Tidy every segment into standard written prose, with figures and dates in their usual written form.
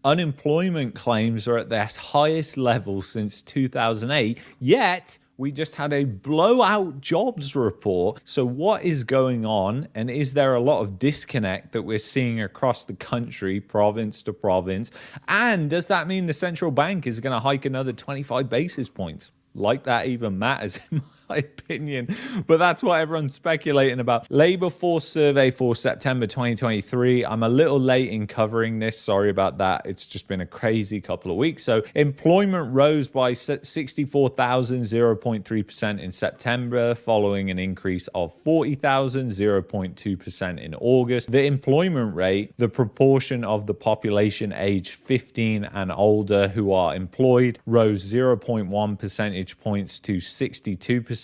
Unemployment claims are at their highest level since 2008, yet we just had a blowout jobs report. So what is going on? And is there a lot of disconnect that we're seeing across the country, province to province? And does that mean the central bank is going to hike another 25 basis points? Like that even matters in my opinion, but that's what everyone's speculating about. Labor force survey for September 2023. I'm a little late in covering this. Sorry about that. It's just been a crazy couple of weeks. So employment rose by 64,000, 0.3% in September, following an increase of 40,000, 0.2% in August. The employment rate, the proportion of the population aged 15 and older who are employed, rose 0.1 percentage points to 62%,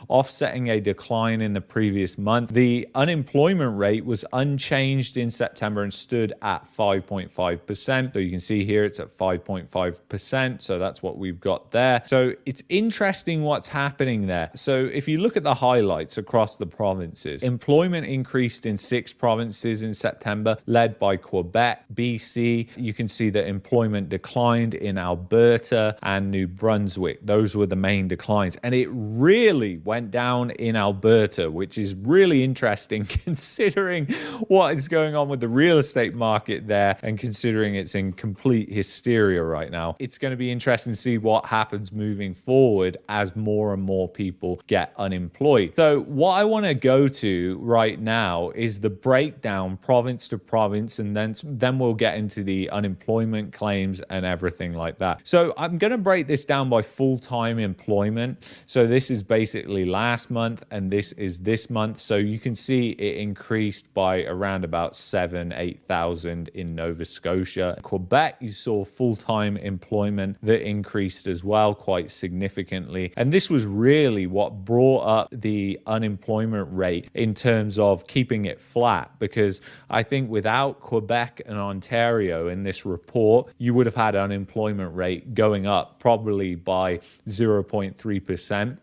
offsetting a decline in the previous month. The unemployment rate was unchanged in September and stood at 5.5%. So you can see here it's at 5.5%. So that's what we've got there. So it's interesting what's happening there. So if you look at the highlights across the provinces, employment increased in 6 provinces in September, led by Quebec, BC. You can see that employment declined in Alberta and New Brunswick. Those were the main declines. And it really went down in Alberta, which is really interesting considering what is going on with the real estate market there and considering it's in complete hysteria right now. It's going to be interesting to see what happens moving forward as more and more people get unemployed. So what I want to go to right now is the breakdown province to province, and then we'll get into the unemployment claims and everything like that. So I'm going to break this down by full-time employment. So this is basically last month and this is this month. So you can see it increased by around about 8,000 in Nova Scotia. Quebec, you saw full-time employment that increased as well quite significantly. And this was really what brought up the unemployment rate in terms of keeping it flat, because I think without Quebec and Ontario in this report, you would have had unemployment rate going up probably by 0.3%.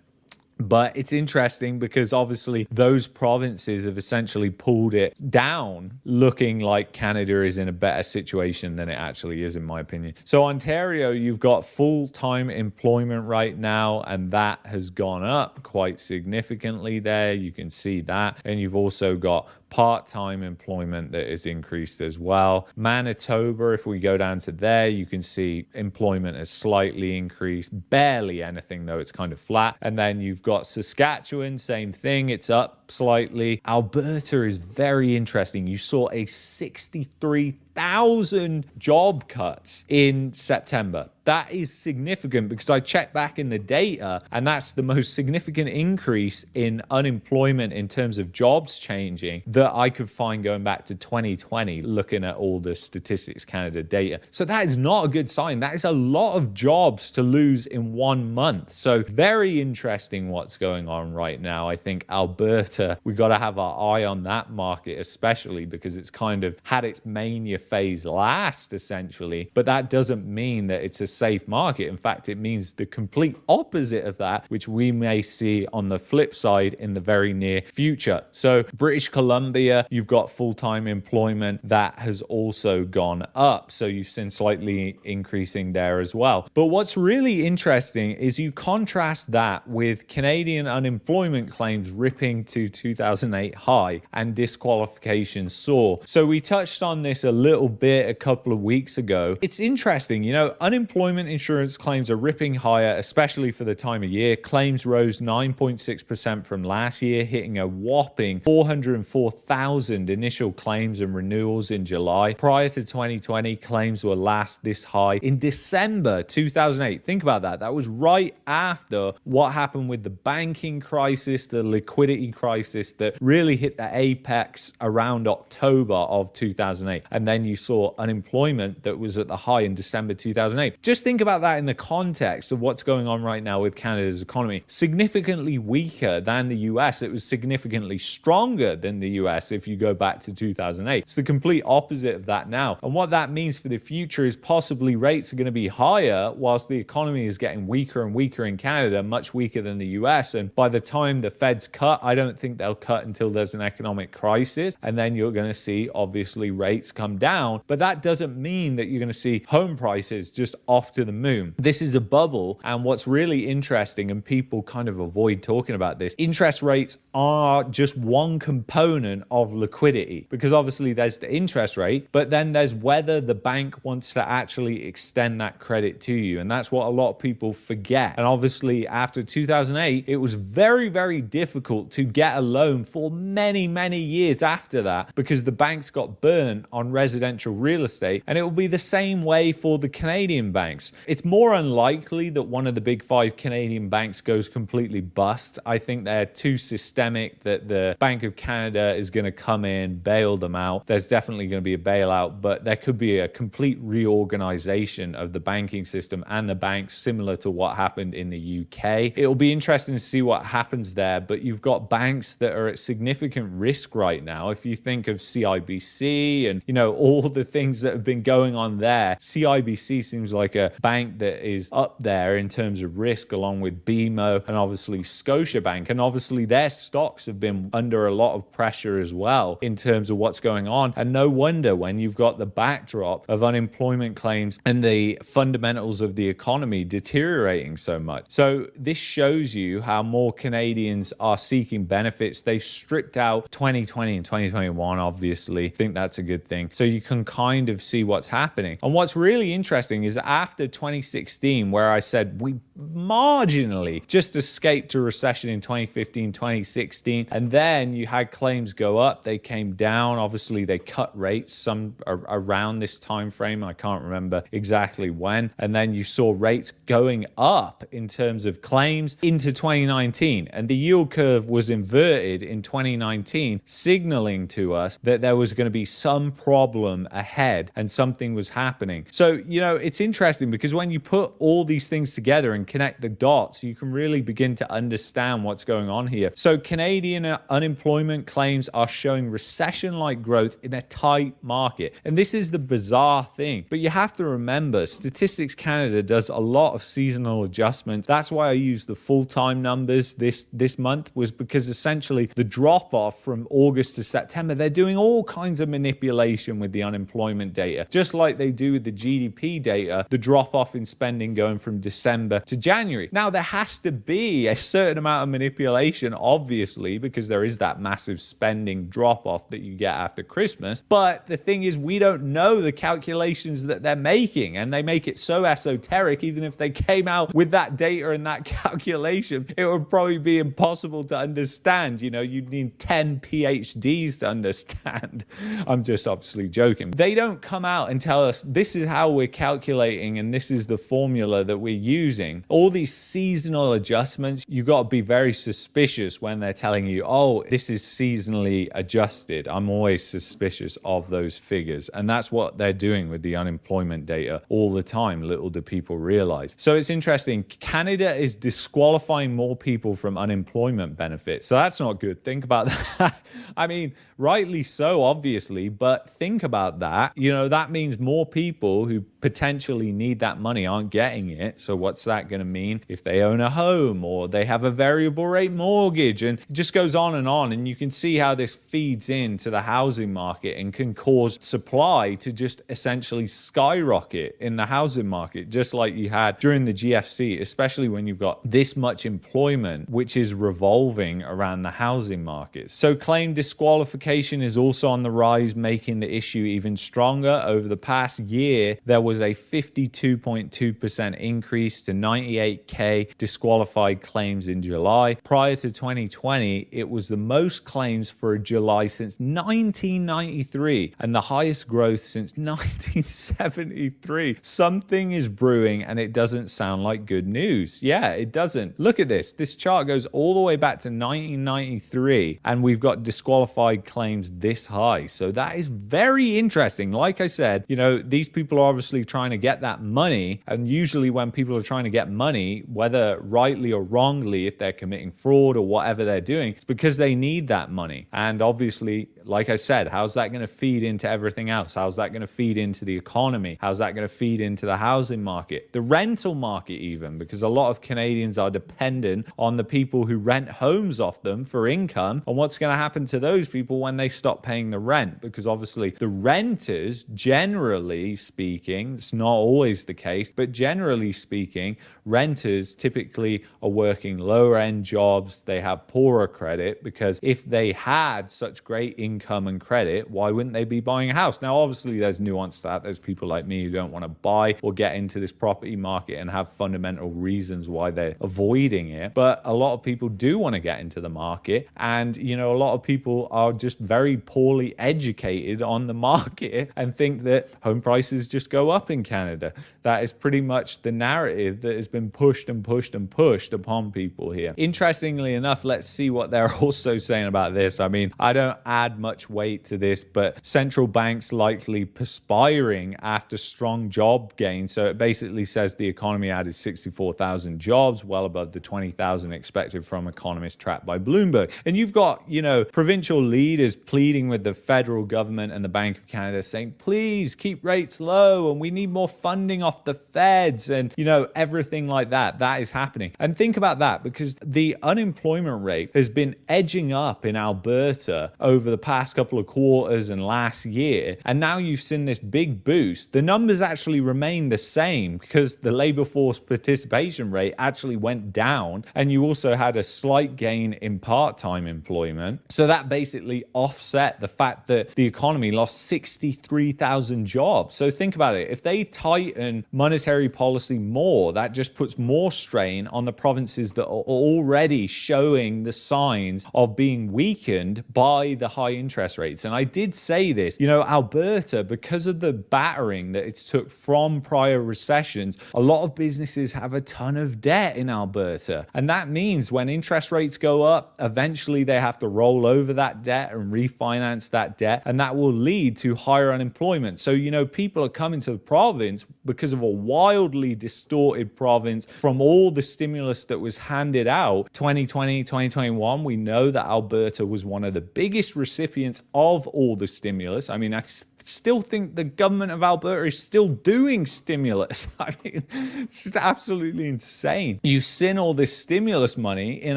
But it's interesting because obviously those provinces have essentially pulled it down, looking like Canada is in a better situation than it actually is, in my opinion. So Ontario, you've got full-time employment right now, and that has gone up quite significantly there. You can see that. And you've also got part-time employment that is increased as well. Manitoba, if we go down to there, you can see employment has slightly increased, barely anything though, it's kind of flat. And then you've got Saskatchewan, same thing, it's up slightly. Alberta is very interesting. You saw a 63,000 job cuts in September. That is significant because I checked back in the data, and that's the most significant increase in unemployment in terms of jobs changing that I could find going back to 2020, looking at all the Statistics Canada data. So that is not a good sign. That is a lot of jobs to lose in 1 month. So very interesting what's going on right now. I think Alberta, we got to have our eye on that market, especially because it's kind of had its mania phase last, essentially. But that doesn't mean that it's a safe market. In fact, it means the complete opposite of that, which we may see on the flip side in the very near future. So British Columbia, you've got full-time employment that has also gone up. So you've seen slightly increasing there as well. But what's really interesting is you contrast that with Canadian unemployment claims ripping to 2008 high and disqualifications soar. So we touched on this a little bit a couple of weeks ago. It's interesting, you know, unemployment insurance claims are ripping higher, especially for the time of year. Claims rose 9.6% from last year, hitting a whopping 404,000 initial claims and renewals in July. Prior to 2020, claims were last this high in December 2008. Think about that. That was right after what happened with the banking crisis, the liquidity crisis that really hit the apex around October of 2008. And then you saw unemployment that was at the high in December 2008. Just think about that in the context of what's going on right now with Canada's economy. Significantly weaker than the US. It was significantly stronger than the US if you go back to 2008. It's the complete opposite of that now. And what that means for the future is possibly rates are going to be higher whilst the economy is getting weaker and weaker in Canada, much weaker than the US. And by the time the Feds cut, I don't think they'll cut until there's an economic crisis. And then you're going to see, obviously, rates come down. down, but that doesn't mean that you're going to see home prices just off to the moon. This is a bubble, and what's really interesting, and people kind of avoid talking about this, interest rates are just one component of liquidity, because obviously there's the interest rate, but then there's whether the bank wants to actually extend that credit to you, and that's what a lot of people forget. And obviously after 2008, it was very, very difficult to get a loan for many, many years after that, because the banks got burned on residential real estate, and it will be the same way for the Canadian banks. It's more unlikely that one of the big five Canadian banks goes completely bust. I think they're too systemic that the Bank of Canada is going to come in, bail them out. There's definitely going to be a bailout, but there could be a complete reorganization of the banking system and the banks, similar to what happened in the UK. It'll be interesting to see what happens there, but you've got banks that are at significant risk right now. If you think of CIBC and, all the things that have been going on there, CIBC seems like a bank that is up there in terms of risk, along with BMO and obviously Scotiabank. And obviously their stocks have been under a lot of pressure as well in terms of what's going on. And no wonder when you've got the backdrop of unemployment claims and the fundamentals of the economy deteriorating so much. So this shows you how more Canadians are seeking benefits. They've stripped out 2020 and 2021, obviously. I think that's a good thing. So you can kind of see what's happening. And what's really interesting is after 2016, where I said we marginally just escaped a recession in 2015, 2016, and then you had claims go up, they came down. Obviously they cut rates some around this time frame, I can't remember exactly when, and then you saw rates going up in terms of claims into 2019, and the yield curve was inverted in 2019, signaling to us that there was going to be some problem ahead and something was happening. So it's interesting, because when you put all these things together and connect the dots, you can really begin to understand what's going on here. So Canadian unemployment claims are showing recession-like growth in a tight market. And this is the bizarre thing. But you have to remember, Statistics Canada does a lot of seasonal adjustments. That's why I used the full-time numbers this month, was because essentially the drop-off from August to September, they're doing all kinds of manipulation with the unemployment data. Just like they do with the GDP data, the drop-off in spending going from December to January. Now, there has to be a certain amount of manipulation, obviously, because there is that massive spending drop-off that you get after Christmas. But the thing is, we don't know the calculations that they're making, and they make it so esoteric. Even if they came out with that data and that calculation, it would probably be impossible to understand. You'd need 10 PhDs to understand. I'm just obviously joking. They don't come out and tell us this is how we're calculating and this is the formula that we're using. All these seasonal adjustments, you've got to be very suspicious when they're telling you, oh, this is seasonally adjusted. I'm always suspicious of those figures. And that's what they're doing with the unemployment data all the time. Little do people realize. So it's interesting. Canada is disqualifying more people from unemployment benefits. So that's not good. Think about that. I mean, rightly so, obviously, but think about that. That means more people who potentially need that money aren't getting it. So what's that going to mean if they own a home or they have a variable rate mortgage? And it just goes on. And you can see how this feeds into the housing market and can cause supply to just essentially skyrocket in the housing market, just like you had during the GFC, especially when you've got this much employment, which is revolving around the housing markets. So claim disqualification is also on the rise, making the issue even stronger. Over the past year, there was a 52.2% increase to 98K disqualified claims in July. Prior to 2020, it was the most claims for a July since 1993 and the highest growth since 1973. Something is brewing and it doesn't sound like good news. Yeah, it doesn't. Look at this. This chart goes all the way back to 1993 and we've got disqualified claims this high. So that is very interesting. Like I said, these people are obviously trying to get that money. And usually when people are trying to get money, whether rightly or wrongly, if they're committing fraud or whatever they're doing, it's because they need that money. And obviously, like I said, how's that going to feed into everything else? How's that going to feed into the economy? How's that going to feed into the housing market, the rental market even? Because a lot of Canadians are dependent on the people who rent homes off them for income. And what's going to happen to those people when they stop paying the rent? Because obviously the renters, generally speaking, it's not always the case, but generally speaking, renters typically are working lower end jobs. They have poorer credit, because if they had such great income and credit, why wouldn't they be buying a house? Now, obviously, there's nuance to that. There's people like me who don't want to buy or get into this property market and have fundamental reasons why they're avoiding it. But a lot of people do want to get into the market. And, a lot of people are just very poorly educated on the market and think that home prices just go up in Canada. That is pretty much the narrative that has been pushed and pushed and pushed upon people here. Interestingly enough, let's see what they're also saying about this. I mean, I don't add much weight to this, but central banks likely perspiring after strong job gains. So it basically says the economy added 64,000 jobs, well above the 20,000 expected from economists tracked by Bloomberg. And you've got, provincial leaders pleading with the federal government and the Bank of Canada saying, please keep rates low and we need more funding off the feds and, everything like that. That is happening. And think about that, because the unemployment rate has been edging up in Alberta over the past couple of quarters and last year. And now you've seen this big boost. The numbers actually remain the same because the labor force participation rate actually went down. And you also had a slight gain in part-time employment. So that basically offset the fact that the economy lost 63,000 jobs. So think about it. If they tighten monetary policy more, that just puts more strain on the provinces that are already showing the signs of being weakened by the high interest rates. And I did say this, Alberta, because of the battering that it's took from prior recessions, a lot of businesses have a ton of debt in Alberta. And that means when interest rates go up, eventually they have to roll over that debt and refinance that debt. And that will lead to higher unemployment. So, people are coming to the province because of a wildly distorted province from all the stimulus that was handed out 2020, 2021. We know that Alberta was one of the biggest recipients of all the stimulus. I mean, I still think the government of Alberta is still doing stimulus. I mean, it's just absolutely insane. You've seen all this stimulus money in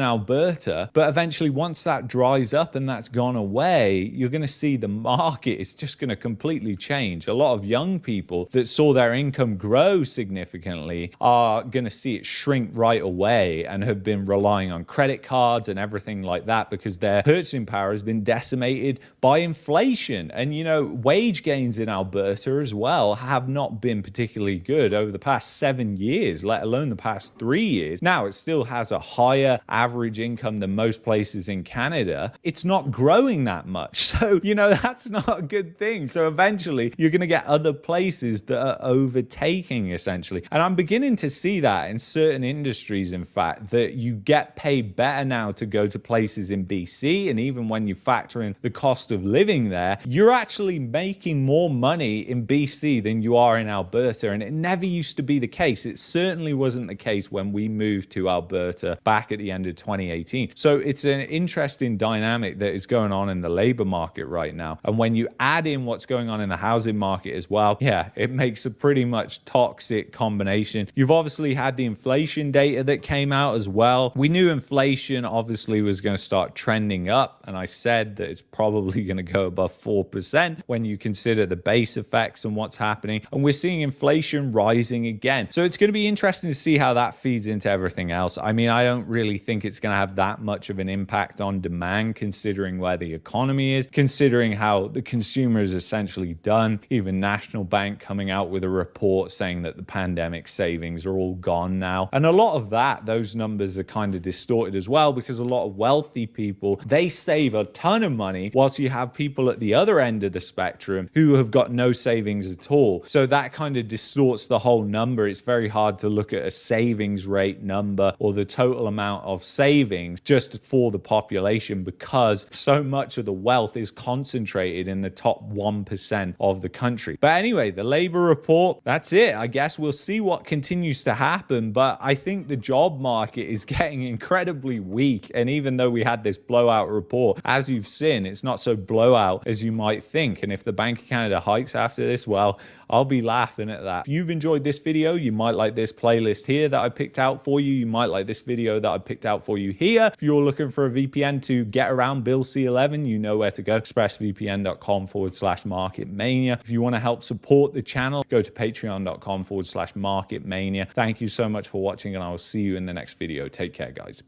Alberta, but eventually once that dries up and that's gone away, you're going to see the market is just going to completely change. A lot of young people that saw their income grow significantly are going to see it shrink right away and have been relying on credit cards and everything like that because their purchasing power has been decimated by inflation. And, wage gains in Alberta as well have not been particularly good over the past 7 years, let alone the past 3 years. Now, it still has a higher average income than most places in Canada. It's not growing that much. So, that's not a good thing. So eventually you're going to get other places that are overtaking essentially. And I'm beginning to see that in certain industries, in fact, that you get paid better now to go to places in BC. And even when you factor in the cost of living there, you're actually making more money in BC than you are in Alberta. And it never used to be the case. It certainly wasn't the case when we moved to Alberta back at the end of 2018. So it's an interesting dynamic that is going on in the labor market right now. And when you add in what's going on in the housing market as well, it makes a pretty much toxic combination. You've obviously had the inflation data that came out as well. We knew inflation obviously was going to start trending up. And I said that it's probably going to go above 4% when you consider the base effects and what's happening. And we're seeing inflation rising again. So it's going to be interesting to see how that feeds into everything else. I mean, I don't really think it's going to have that much of an impact on demand, considering where the economy is, considering how the consumer is essentially done. Even National Bank coming out with a report saying that the pandemic savings are all gone now. And a lot of that, those numbers are kind of distorted as well, because a lot of wealthy people, they save a ton of money, whilst you have people at the other end of the spectrum who have got no savings at all. So that kind of distorts the whole number. It's very hard to look at a savings rate number or the total amount of savings just for the population, because so much of the wealth is concentrated in the top 1% of the country. But anyway, the labor report, that's it. I guess we'll see what continues to happen. But I think the job market is getting incredibly weak. And even though we had this blowout report, as you've seen, it's not so blowout as you might think. And if the Bank Bank of Canada hikes after this, well, I'll be laughing at that. If you've enjoyed this video, you might like this playlist here that I picked out for you. You might like this video that I picked out for you here. If you're looking for a VPN to get around Bill C11, you know where to go. expressvpn.com/marketmania. If you want to help support the channel, go to patreon.com/marketmania. Thank you so much for watching, and I will see you in the next video. Take care, guys.